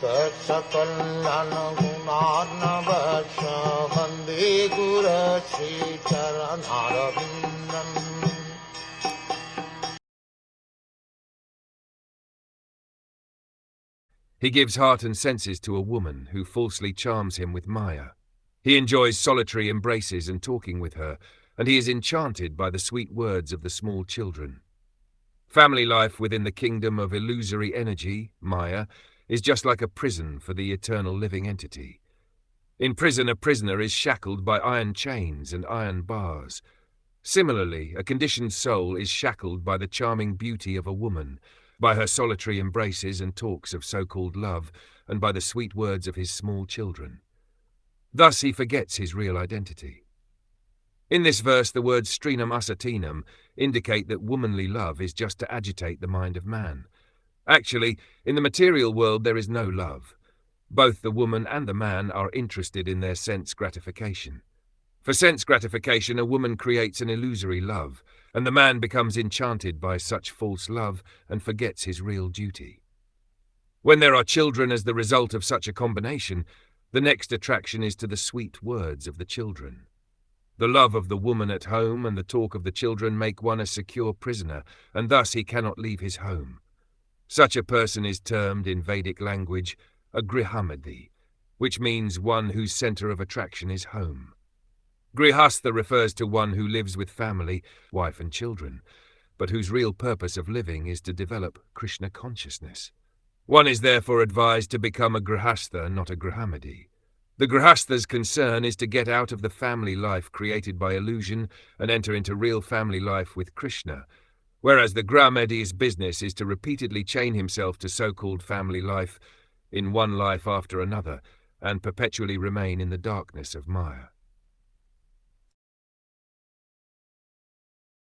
Saksakallan gunarnavasya Vande Guru Sri Charanarvindam. He gives heart and senses to a woman who falsely charms him with Maya. He enjoys solitary embraces and talking with her, and he is enchanted by the sweet words of the small children. Family life within the kingdom of illusory energy, Maya, is just like a prison for the eternal living entity. In prison, a prisoner is shackled by iron chains and iron bars. Similarly, a conditioned soul is shackled by the charming beauty of a woman, by her solitary embraces and talks of so-called love, and by the sweet words of his small children. Thus he forgets his real identity. In this verse, the words strinam asatinam indicate that womanly love is just to agitate the mind of man. Actually, in the material world there is no love. Both the woman and the man are interested in their sense gratification. For sense gratification, a woman creates an illusory love, and the man becomes enchanted by such false love and forgets his real duty. When there are children as the result of such a combination, the next attraction is to the sweet words of the children. The love of the woman at home and the talk of the children make one a secure prisoner, and thus he cannot leave his home. Such a person is termed, in Vedic language, a grihamadi, which means one whose center of attraction is home. Grihastha refers to one who lives with family, wife and children, but whose real purpose of living is to develop Krishna consciousness. One is therefore advised to become a grihastha, not a grihamadi. The grihastha's concern is to get out of the family life created by illusion and enter into real family life with Krishna, whereas the grihamadi's business is to repeatedly chain himself to so-called family life in one life after another and perpetually remain in the darkness of Maya.